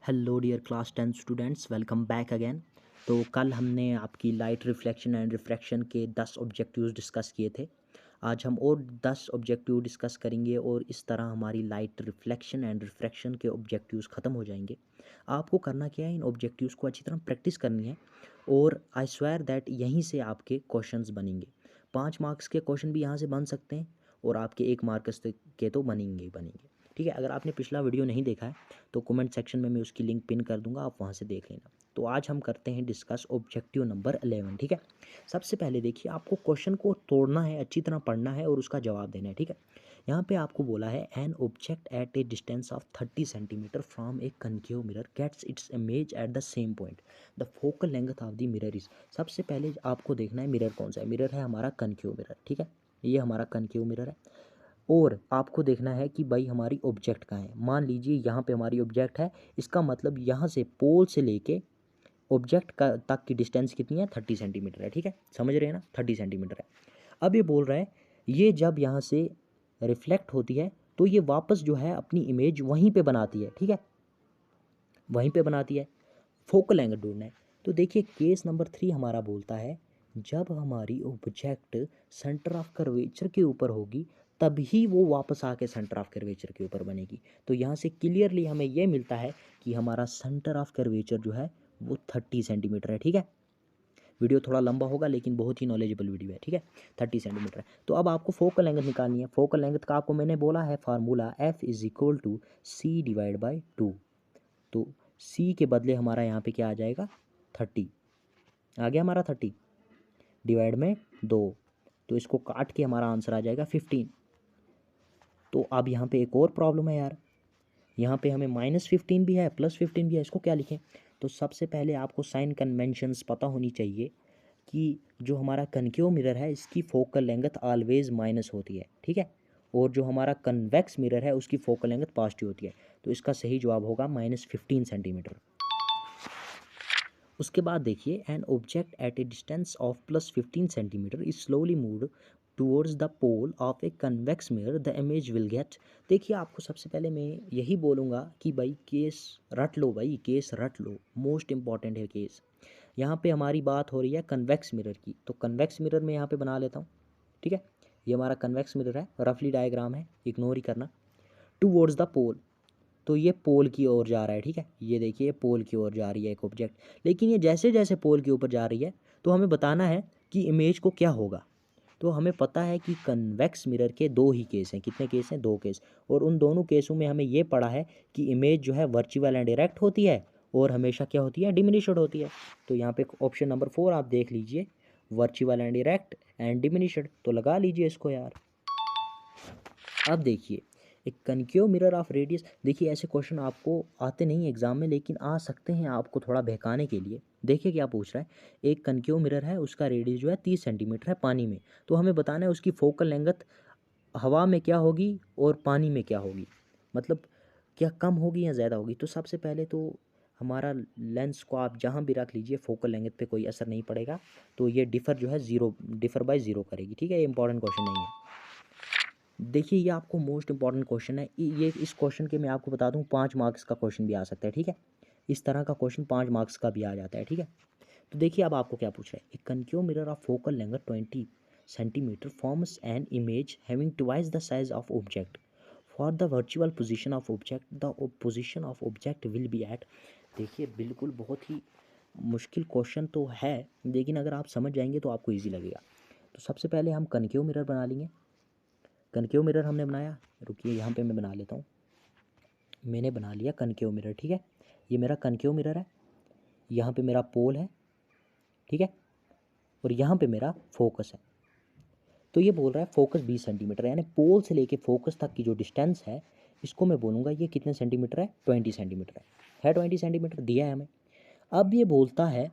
Hello dear class 10 students, welcome back again. तो कल हमने आपकी लाइट रिफ्लेक्शन एंड रिफ्रैक्शन के 10 ऑब्जेक्टिव्स डिस्कस किए थे। आज हम और 10 ऑब्जेक्टिव डिस्कस करेंगे और इस तरह हमारी लाइट रिफ्लेक्शन एंड रिफ्रैक्शन के ऑब्जेक्टिव्स ख़त्म हो जाएंगे। आपको करना क्या है, इन ऑब्जेक्टिव्स को अच्छी तरह प्रैक्टिस करनी है और आई स्वेयर दैट यहीं से आपके क्वेश्चंस बनेंगे। 5 मार्क्स के क्वेश्चन भी यहाँ से बन सकते हैं और आपके 1 मार्क्स के तो बनेंगे ही बनेंगे। ठीक है, अगर आपने पिछला वीडियो नहीं देखा है तो कमेंट सेक्शन में मैं उसकी लिंक पिन कर दूंगा, आप वहाँ से देख लेना। तो आज हम करते हैं डिस्कस ऑब्जेक्टिव नंबर 11। ठीक है, सबसे पहले देखिए, आपको क्वेश्चन को तोड़ना है, अच्छी तरह पढ़ना है और उसका जवाब देना है। ठीक है, यहाँ पे आपको बोला है an object at a distance of 30 centimetre from a concave mirror gets its image at the same point, the focal length of the mirror is. सबसे पहले आपको देखना है मिरर कौन सा है। मिरर है हमारा कनकेव मिरर। ठीक है, ये हमारा कनकेव मिरर है और आपको देखना है कि भाई हमारी ऑब्जेक्ट कहाँ है। मान लीजिए यहाँ पे हमारी ऑब्जेक्ट है, इसका मतलब यहाँ से पोल से लेके ऑब्जेक्ट का तक की डिस्टेंस कितनी है, 30 सेंटीमीटर है। ठीक है, समझ रहे हैं ना, 30 सेंटीमीटर है। अब ये बोल रहा है ये जब यहाँ से रिफ्लेक्ट होती है तो ये वापस जो है अपनी इमेज वहीं पे बनाती है। ठीक है, वहीं पे बनाती है। फोकल लेंथ ढूंढना है। तो देखिए केस नंबर 3 हमारा बोलता है जब हमारी ऑब्जेक्ट सेंटर ऑफ कर्वेचर के ऊपर होगी तभी वो वापस आके सेंटर ऑफ कर्वेचर के ऊपर बनेगी। तो यहाँ से क्लियरली हमें ये मिलता है कि हमारा सेंटर ऑफ कर्वेचर जो है वो 30 सेंटीमीटर है। ठीक है, वीडियो थोड़ा लंबा होगा लेकिन बहुत ही नॉलेजेबल वीडियो है। ठीक है, 30 सेंटीमीटर है। तो अब आपको फोकल लेंथ निकालनी है। फोकल लेंथ का आपको मैंने बोला है formula F is equal to C divide by 2। तो सी के बदले हमारा यहाँ पे क्या आ जाएगा, 30 आ गया हमारा। 30 डिवाइड में 2, तो इसको काट के हमारा आंसर आ जाएगा 15। तो अब यहाँ पे एक और प्रॉब्लम है यार, यहाँ पे हमें -15 भी है +15 भी है, इसको क्या लिखें। तो सबसे पहले आपको साइन कन्वेंशंस पता होनी चाहिए कि जो हमारा कनकेव मिरर है इसकी फोकल लेंथ ऑलवेज माइनस होती है। ठीक है, और जो हमारा कन्वेक्स मिरर है उसकी फोकल लेंथ पॉजिटिव होती है। तो इसका सही जवाब होगा -15 सेंटीमीटर। उसके बाद देखिए an object at a distance of +15 centimetre is slowly moved towards the pole of a convex mirror, the image will get. देखिए आपको सबसे पहले मैं यही बोलूँगा कि भाई केस रट लो, भाई केस रट लो, मोस्ट इंपॉर्टेंट है केस। यहाँ पे हमारी बात हो रही है कन्वेक्स मिरर की, तो कन्वेक्स मिरर में यहाँ पे बना लेता हूँ। ठीक है, ये हमारा कन्वेक्स मिरर है, रफली डायग्राम है, इग्नोर ही करना। टूवर्ड्स द पोल, तो ये पोल की ओर जा रहा है। ठीक है, ये देखिए ये पोल की ओर जा रही है एक ऑब्जेक्ट, लेकिन ये जैसे जैसे पोल के ऊपर जा रही है तो हमें बताना है कि इमेज को क्या होगा। तो हमें पता है कि कन्वेक्स मिरर के दो ही केस हैं। कितने केस हैं, 2 केस। और उन दोनों केसों में हमें ये पढ़ा है कि इमेज जो है वर्चुअल एंड डायरेक्ट होती है और हमेशा क्या होती है, डिमिनिश्ड होती है। तो यहाँ पे ऑप्शन नंबर 4 आप देख लीजिए, virtual and direct and diminished, तो लगा लीजिए इसको यार। अब देखिए एक कनकेव मिरर ऑफ रेडियस, देखिए ऐसे क्वेश्चन आपको आते नहीं एग्जाम में लेकिन आ सकते हैं आपको थोड़ा बहकाने के लिए। देखिए क्या पूछ रहा है, एक कनकेव मिरर है, उसका रेडियस जो है 30 सेंटीमीटर है पानी में। तो हमें बताना है उसकी फोकल लेंथ हवा में क्या होगी और पानी में क्या होगी, मतलब क्या कम होगी या ज़्यादा होगी। तो सबसे पहले तो हमारा लेंस को आप जहाँ भी रख लीजिए फोकल लेंथ पे कोई असर नहीं पड़ेगा, तो ये डिफ़र जो है ज़ीरो, डिफ़र बाय ज़ीरो करेगी। ठीक है, ये इंपॉर्टेंट क्वेश्चन नहीं है। देखिए ये आपको मोस्ट इंपॉर्टेंट क्वेश्चन है ये। इस क्वेश्चन के मैं आपको बता दूं 5 मार्क्स का क्वेश्चन भी आ सकता है। ठीक है, इस तरह का क्वेश्चन 5 मार्क्स का भी आ जाता है। ठीक है, तो देखिए अब आपको क्या पूछ रहा है, एक concave mirror of focal length 20 centimetre forms an image having twice the size of object for the virtual position of object, the position of object will be at. देखिए बिल्कुल बहुत ही मुश्किल क्वेश्चन तो है लेकिन अगर आप समझ जाएंगे तो आपको ईजी लगेगा। तो सबसे पहले हम कनकेव मिरर बना लेंगे। कनकेव मिरर हमने बनाया, रुकिए यहाँ पे मैं बना लेता हूँ। मैंने बना लिया कनकेव मिरर। ठीक है, ये मेरा कनकेव मिरर है, यहाँ पे मेरा पोल है। ठीक है, और यहाँ पे मेरा फोकस है। तो ये बोल रहा है फोकस 20 सेंटीमीटर, यानी पोल से लेके फोकस तक की जो डिस्टेंस है इसको मैं बोलूँगा ये कितने सेंटीमीटर है, 20 सेंटीमीटर है 20 सेंटीमीटर दिया है हमें। अब ये बोलता है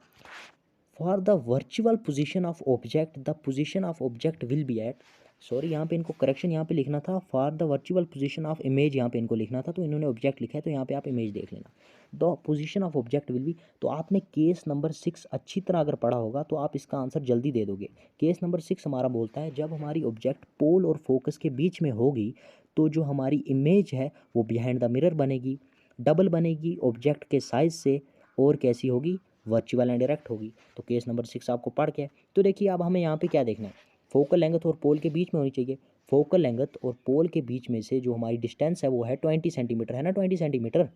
for the virtual position of object, the position of object will be at. Sorry यहाँ पे इनको करेक्शन यहाँ पे लिखना था, for the virtual position of image यहाँ पे इनको लिखना था, तो इन्होंने ऑब्जेक्ट लिखा है तो यहाँ पे आप इमेज देख लेना। The position of object will B, तो आपने केस नंबर 6 अच्छी तरह अगर पढ़ा होगा तो आप इसका आंसर जल्दी दे दोगे। केस नंबर 6 हमारा बोलता है जब हमारी ऑब्जेक्ट पोल और फोकस के बीच में होगी तो जो हमारी इमेज है वो बिहाइंड द मिरर बनेगी। डबल बनेगी ऑब्जेक्ट के साइज से और कैसी होगी, वर्चुअल एंड डायरेक्ट होगी। तो केस नंबर 6 आपको पढ़ के, तो देखिए अब हमें यहाँ पे क्या देखना है, फोकल लेंथ और पोल के बीच में होनी चाहिए। फोकल लेंथ और पोल के बीच में से जो हमारी डिस्टेंस है वो है 20 सेंटीमीटर, है ना 20 सेंटीमीटर।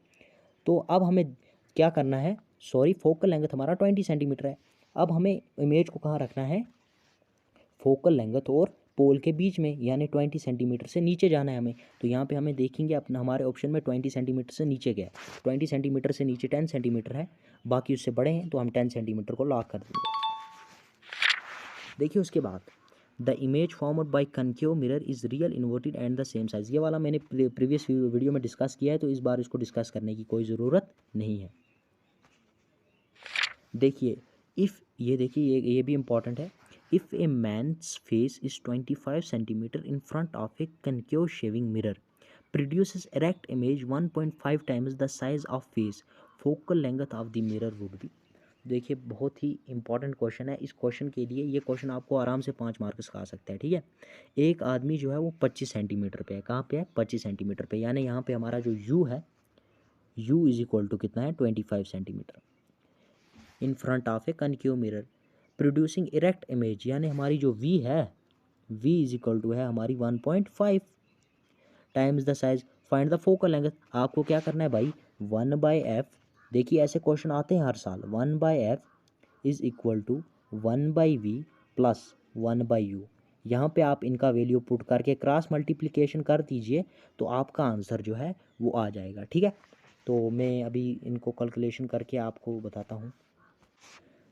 तो अब हमें क्या करना है, सॉरी फोकल लेंथ हमारा 20 सेंटीमीटर है। अब हमें इमेज को कहाँ रखना है, फोकल लेंथ और पोल के बीच में, यानी 20 सेंटीमीटर से नीचे जाना है हमें। तो यहाँ पे हमें देखेंगे अपना हमारे ऑप्शन में 20 सेंटीमीटर से नीचे गया है, 20 सेंटीमीटर से नीचे 10 सेंटीमीटर है, बाकी उससे बड़े हैं तो हम 10 सेंटीमीटर को लॉक कर देंगे। देखिए उसके बाद the image formed by concave mirror is real inverted and the same size. ये वाला मैंने प्रीवियस वीडियो में डिस्कस किया है, तो इस बार इसको डिस्कस करने की कोई ज़रूरत नहीं है। देखिए इफ़, ये देखिए ये भी इम्पॉर्टेंट है। If a man's face is 25 centimetre in front of a concave shaving mirror produces erect image 1.5 times the size of face, focal length of the mirror would be। देखिए बहुत ही इंपॉर्टेंट क्वेश्चन है। इस question के लिए ये question आपको आराम से 5 मार्क्स का आ सकता है, ठीक है। एक आदमी जो है वो 25 सेंटीमीटर पे है, कहाँ पे है, 25 सेंटीमीटर पे, यानी यहाँ पे हमारा जो यू है, यू इज इक्वल टू कितना है, 25 centimetre in front of a concave mirror producing erect image, यानी हमारी जो वी है, वी इज इक्वल टू है हमारी 1.5 times the size, find the focal length. आपको क्या करना है भाई, 1/f, देखिए ऐसे क्वेश्चन आते हैं हर साल, 1/f is equal to 1/v plus 1/u। यहाँ पे आप इनका वैल्यू पुट करके क्रॉस मल्टीप्लिकेशन कर दीजिए तो आपका आंसर जो है वो आ जाएगा, ठीक है। तो मैं अभी इनको कैलकुलेशन करके आपको बताता हूँ।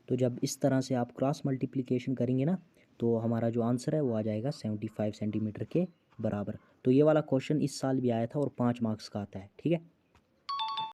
तो जब इस तरह से आप क्रॉस मल्टीप्लिकेशन करेंगे ना, तो हमारा जो आंसर है वो आ जाएगा 75 सेंटीमीटर के बराबर। तो ये वाला क्वेश्चन इस साल भी आया था और 5 मार्क्स का आता है, ठीक है।